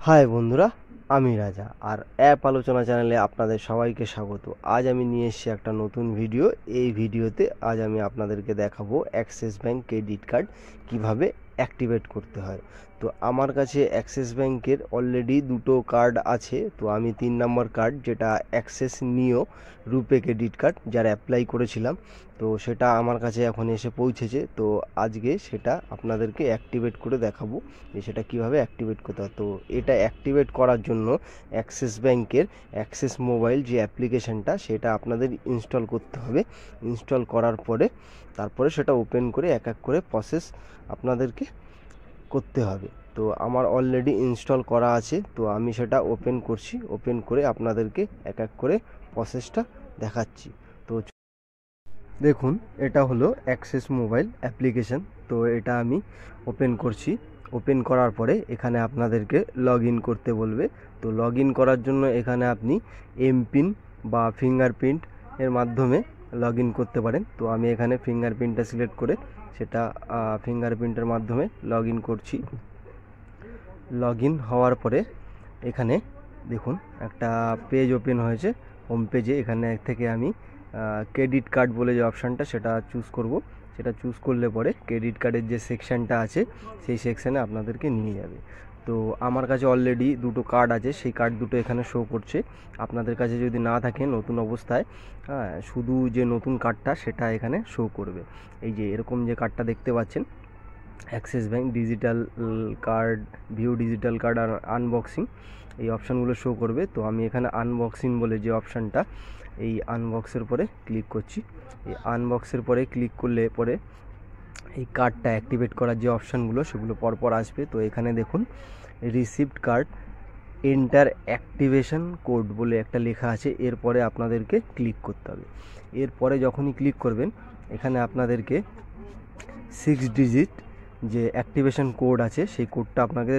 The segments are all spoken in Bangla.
হাই বন্ধুরা, আমি রাজা আর অ্যাপ আলোচনা চ্যানেলে আপনাদের সবাইকে স্বাগত। আজ আমি নিয়ে এসেছি একটা নতুন ভিডিও। এই ভিডিওতে আজ আমি আপনাদেরকে দেখাবো অ্যাক্সিস ব্যাঙ্ক ক্রেডিট কার্ড কিভাবে অ্যাক্টিভেট করতে হয়। তো আমার কাছে অ্যাক্সিস ব্যাঙ্কের অলরেডি দুটো কার্ড আছে। তো আমি 3 নম্বর কার্ড, যেটা অ্যাক্সিস নিও রুপে ক্রেডিট কার্ড, যার অ্যাপ্লাই করেছিলাম, তো সেটা আমার কাছে এখন এসে পৌঁছেছে। তো আজকে সেটা আপনাদেরকে অ্যাক্টিভেট করে দেখাবো যে সেটা কীভাবে অ্যাক্টিভেট করতে হয়। তো এটা অ্যাক্টিভেট করার জন্য অ্যাক্সিস ব্যাঙ্কের অ্যাক্সিস মোবাইল যে অ্যাপ্লিকেশানটা, সেটা আপনাদের ইনস্টল করতে হবে। ইনস্টল করার পরে তারপরে সেটা ওপেন করে এক এক করে প্রসেস আপনাদেরকে করতে হবে। তো আমার অলরেডি ইনস্টল করা আছে, তো আমি সেটা ওপেন করছি। ওপেন করে আপনাদেরকে এক এক করে প্রসেসটা দেখাচ্ছি। তো দেখুন, এটা হলো অ্যাক্সিস মোবাইল অ্যাপ্লিকেশান। তো এটা আমি ওপেন করছি। ওপেন করার পরে এখানে আপনাদেরকে লগ ইন করতে বলবে। তো লগ ইন করার জন্য এখানে আপনি এমপিন বা ফিঙ্গারপ্রিন্ট এর মাধ্যমে লগ ইন করতে পারেন। তো আমি এখানে ফিঙ্গারপ্রিন্টটা সিলেক্ট করে সেটা ফিঙ্গারপ্রিন্টের মাধ্যমে লগ ইন করছি। লগ ইন হওয়ার পরে এখানে দেখুন একটা পেজ ওপেন হয়েছে। হোম পেজে এখানে থেকে আমি ক্রেডিট কার্ড বলে যে অপশানটা, সেটা চুজ করব। সেটা চুজ করলে পরে ক্রেডিট কার্ডের যে সেকশানটা আছে সেই সেকশানে আপনাদেরকে নিয়ে যাবে। তো আমার কাছে অলরেডি দুটো কার্ড আছে, সেই কার্ড দুটো এখানে শো করছে। আপনাদের কাছে যদি না থাকে নতুন অবস্থায়, হ্যাঁ, শুধু যে নতুন কার্ডটা সেটা এখানে শো করবে। এই যে এরকম যে কার্ডটা দেখতে পাচ্ছেন, Axis bank digital card, view digital card আর আনবক্সিং, এই অপশানগুলো শো করবে। তো আমি এখানে আনবক্সিং বলে যে অপশানটা, এই আনবক্সের পরে ক্লিক করছি। এই আনবক্সের পরে ক্লিক করলে পরে এই কার্ডটা অ্যাক্টিভেট করার যে অপশানগুলো সেগুলো পরপর আসবে। তো এখানে দেখুন received card enter activation code বলে একটা লেখা আছে। এরপরে আপনাদেরকে ক্লিক করতে হবে। এরপরে যখনই ক্লিক করবেন এখানে আপনাদেরকে 6 ডিজিট যে অ্যাক্টিভেশন কোড আছে সেই কোডটা আপনাকে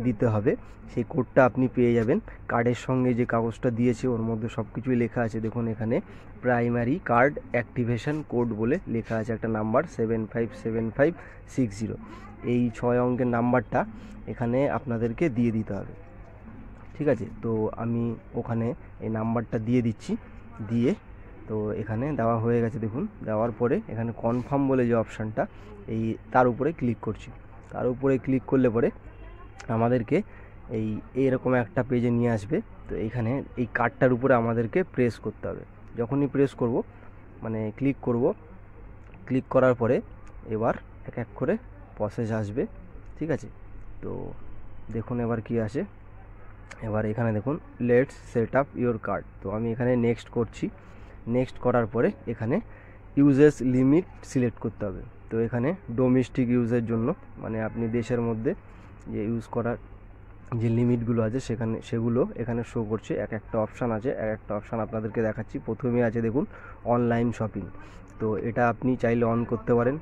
দিতে হবে। সেই কোডটা আপনি পেয়ে যাবেন কার্ডের সঙ্গে। যে কাগজটা দিয়েছে ওর মধ্যে সব কিছুই লেখা আছে। দেখুন এখানে প্রাইমারি কার্ড অ্যাক্টিভেশন কোড বলে লেখা আছে একটা নাম্বার 757560। এই 6 অঙ্কের নাম্বারটা এখানে আপনাদেরকে দিয়ে দিতে হবে। ঠিক আছে, তো আমি ওখানে এই নাম্বারটা দিয়ে দিচ্ছি। দিয়ে তো এখানে দেওয়া হয়ে গেছে। দেখুন দেওয়ার পরে এখানে কনফার্ম বলে যে অপশানটা, এই তার উপরে ক্লিক করছি। তার উপরে ক্লিক করলে পরে আমাদেরকে এইরকম একটা পেজে নিয়ে আসবে। তো এইখানে এই কার্ডটার উপরে আমাদেরকে প্রেস করতে হবে। যখনই প্রেস করব, মানে ক্লিক করব, ক্লিক করার পরে এবার এক এক করে প্রসেস আসবে। ঠিক আছে, তো দেখুন এবার কি আসে। এবার এখানে দেখুন let's set up your card. তো আমি এখানে নেক্সট করছি। নেক্সট করার পরে এখানে ইউজেস লিমিট সিলেক্ট করতে হবে। তো এখানে ডোমেস্টিক ইউজের জন্য, মানে আপনি দেশের মধ্যে যে ইউজ করার যে লিমিটগুলো আছে সেগুলো এখানে শো করছে। এক একটা অপশান আছে, এক একটা অপশান আপনাদেরকে দেখাচ্ছি। প্রথমে আছে দেখুন অনলাইন শপিং। তো এটা আপনি চাইলে অন করতে পারেন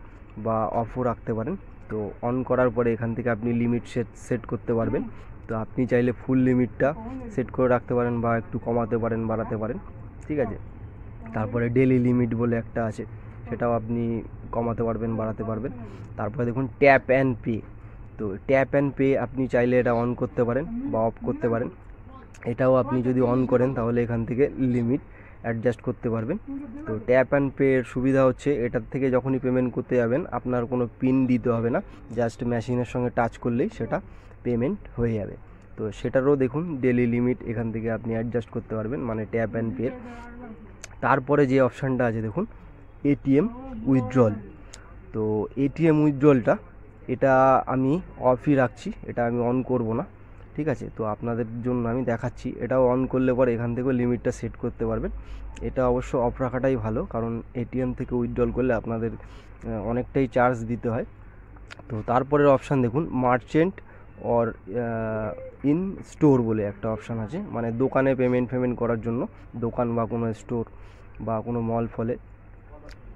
বা অফও রাখতে পারেন। তো অন করার পরে এখান থেকে আপনি লিমিট সেট করতে পারবেন। তো আপনি চাইলে ফুল লিমিটটা সেট করে রাখতে পারেন বা একটু কমাতে পারেন, বাড়াতে পারেন। ঠিক আছে, তারপরে ডেলি লিমিট বলে একটা আছে, সেটাও আপনি কমাতে পারবেন, বাড়াতে পারবেন। তারপরে দেখুন ট্যাপ অ্যান্ড পে। তো ট্যাপ অ্যান্ড পে আপনি চাইলে এটা অন করতে পারেন বা অফ করতে পারেন। এটাও আপনি যদি অন করেন তাহলে এখান থেকে লিমিট অ্যাডজাস্ট করতে পারবেন। তো ট্যাপ অ্যান্ড পে এর সুবিধা হচ্ছে এটার থেকে যখনই পেমেন্ট করতে যাবেন আপনার কোনো পিন দিতে হবে না, জাস্ট মেশিনের সঙ্গে টাচ করলেই সেটা পেমেন্ট হয়ে যাবে। তো সেটারও দেখুন ডেলি লিমিট এখান থেকে আপনি অ্যাডজাস্ট করতে পারবেন, মানে ট্যাপ অ্যান্ড পে। তারপরে যে অপশানটা আছে দেখুন এটিএম উইথড্রল। তো এটিএম উইথড্রলটা এটা আমি অফই রাখছি, এটা আমি অন করব না। ঠিক আছে, তো আপনাদের জন্য আমি দেখাচ্ছি। এটাও অন করলে পরে এখান থেকেও লিমিটটা সেট করতে পারবেন। এটা অবশ্য অফ রাখাটাই ভালো, কারণ এটিএম থেকে উইথড্রল করলে আপনাদের অনেকটাই চার্জ দিতে হয়। তো তারপরের অপশান দেখুন মার্চেন্ট অর ইন স্টোর বলে একটা অপশান আছে, মানে দোকানে পেমেন্ট করার জন্য, দোকান বা কোনো স্টোর বা কোনো মল ফলে।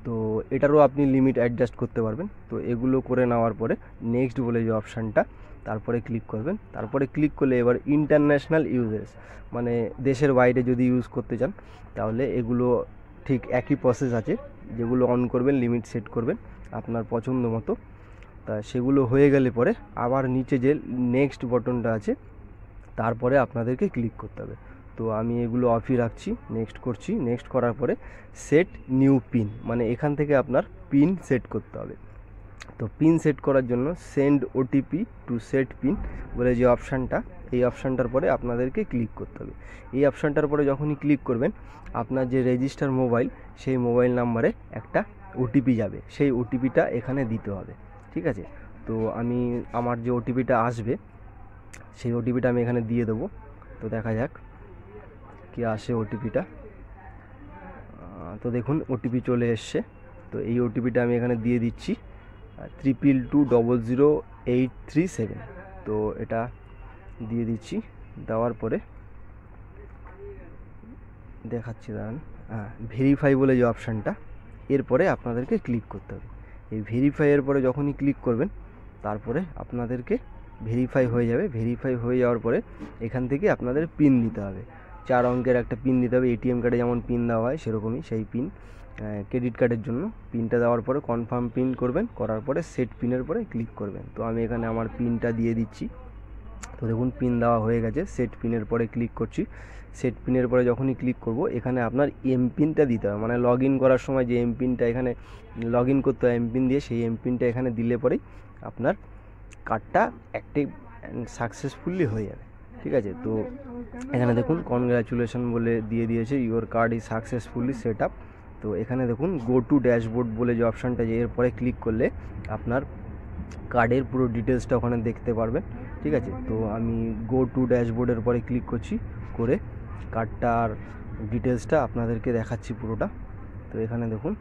তো এটারও আপনি লিমিট অ্যাডজাস্ট করতে পারবেন। তো এগুলো করে নেওয়ার পরে নেক্সট বলে যে অপশানটা, তারপরে ক্লিক করবেন। তারপরে ক্লিক করলে এবার ইন্টারন্যাশনাল ইউজেস, মানে দেশের বাইরে যদি ইউজ করতে চান তাহলে এগুলো ঠিক একই প্রসেস আছে। যেগুলো অন করবেন লিমিট সেট করবেন আপনার পছন্দ মতো। তা সেগুলো হয়ে গেলে পরে আবার নিচে যে নেক্সট বটনটা আছে তারপরে আপনাদেরকে ক্লিক করতে হবে। তো আমি এগুলো অফই রাখছি, নেক্সট করছি। নেক্সট করার পরে সেট নিউ পিন, মানে এখান থেকে আপনার পিন সেট করতে হবে। তো পিন সেট করার জন্য send OTP to set PIN বলে যে অপশানটা, এই অপশানটার পরে আপনাদেরকে ক্লিক করতে হবে। এই অপশানটার পরে যখনই ক্লিক করবেন, আপনার যে রেজিস্টার মোবাইল, সেই মোবাইল নাম্বারে একটা ওটিপি যাবে, সেই ওটিপিটা এখানে দিতে হবে। ঠিক আছে, তো আমি আমার যে ওটিপিটা আসবে সেই ওটিপিটা আমি এখানে দিয়ে দেবো। তো দেখা যাক কি আসে ওটিপিটা। তো দেখুন ওটিপি চলে এসছে। তো এই ওটিপিটা আমি এখানে দিয়ে দিচ্ছি 32200837। তো এটা দিয়ে দিচ্ছি। দেওয়ার পরে দেখাচ্ছি, দাঁড়ান, ভেরিফাই বলে যে অপশানটা, এরপরে আপনাদেরকে ক্লিক করতে হবে। এই ভেরিফাইয়ের পরে যখনই ক্লিক করবেন, তারপরে আপনাদেরকে ভেরিফাই হয়ে যাবে। ভেরিফাই হয়ে যাওয়ার পরে এখান থেকে আপনাদের পিন দিতে হবে, 4 অঙ্কের একটা পিন দিতে হবে। এটিএম কার্ডে যেমন পিন দেওয়া হয় সেরকমই সেই পিন, ক্রেডিট কার্ডের জন্য পিনটা দেওয়ার পরে কনফার্ম পিন করবেন, করার পরে সেট পিনের পরে ক্লিক করবেন। তো আমি এখানে আমার পিনটা দিয়ে দিচ্ছি। তো দেখুন পিন দেওয়া হয়ে গেছে। সেট পিনের পরে ক্লিক করছি। সেট পিনের পরে যখনই ক্লিক করব, এখানে আপনার এমপিনটা দিতে হবে, মানে লগ ইন করার সময় যে এমপিনটা এখানে লগ ইন করতে হয় এমপিন দিয়ে, সেই এমপিনটা এখানে দিলে পরেই আপনার কার্ডটা অ্যাক্টিভ অ্যান্ড সাকসেসফুলি হয়ে যাবে। ঠিক আছে, তো এখানে দেখুন কনগ্রাচুলেশন বলে দিয়ে দিয়েছে, your card is successfully set up. তো এখানে দেখুন গো টু ড্যাশবোর্ড বলে যে অপশানটা, যে এরপরে ক্লিক করলে আপনার কার্ডের পুরো ডিটেলসটা ওখানে দেখতে পারবেন। ঠিক আছে, তো আমি গো টু ড্যাশবোর্ডের পরে ক্লিক করছি, করে কার্ডটার ডিটেলসটা আপনাদেরকে দেখাচ্ছি পুরোটা। তো এখানে দেখুন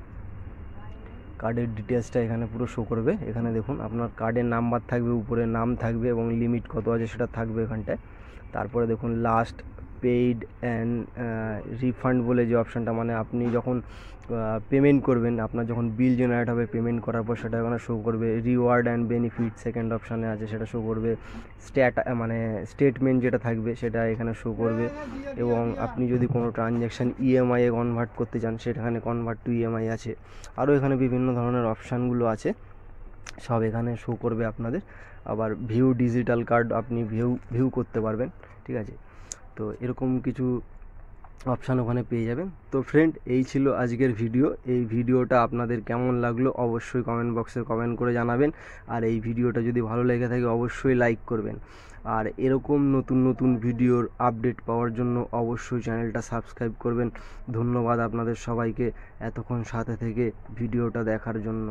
কার্ডের ডিটেলসটা এখানে পুরো শো করবে। এখানে দেখুন আপনার কার্ডের নাম্বার থাকবে, উপরে নাম থাকবে এবং লিমিট কত আছে সেটা থাকবে এখানটায়। তারপরে দেখুন লাস্ট পেইড অ্যান্ড রিফান্ড বলে যে অপশানটা, মানে আপনি যখন পেমেন্ট করবেন, আপনার যখন বিল জেনারেট হবে পেমেন্ট করার পর সেটা এখানে শো করবে। রিওয়ার্ড অ্যান্ড বেনিফিট সেকেন্ড অপশানে আছে, সেটা শো করবে। মানে স্টেটমেন্ট যেটা থাকবে সেটা এখানে শো করবে। এবং আপনি যদি কোনো ট্রানজ্যাকশান ইএমআইয়ে কনভার্ট করতে চান, সেখানে কনভার্ট টু ইএমআই আছে। আরও এখানে বিভিন্ন ধরনের অপশানগুলো আছে, সব এখানে শো করবে আপনাদের। আবার ভিউ ডিজিটাল কার্ড আপনি ভিউ করতে পারবেন। ঠিক আছে, তো এরকম কিছু অপশান ওখানে পেয়ে যাবেন। তো ফ্রেন্ড, এই ছিল আজকের ভিডিও। এই ভিডিওটা আপনাদের কেমন লাগলো অবশ্যই কমেন্ট বক্সে কমেন্ট করে জানাবেন। আর এই ভিডিওটা যদি ভালো লেগে থাকে অবশ্যই লাইক করবেন। আর এরকম নতুন নতুন ভিডিওর আপডেট পাওয়ার জন্য অবশ্যই চ্যানেলটা সাবস্ক্রাইব করবেন। ধন্যবাদ আপনাদের সবাইকে এতক্ষণ সাথে থেকে ভিডিওটা দেখার জন্য।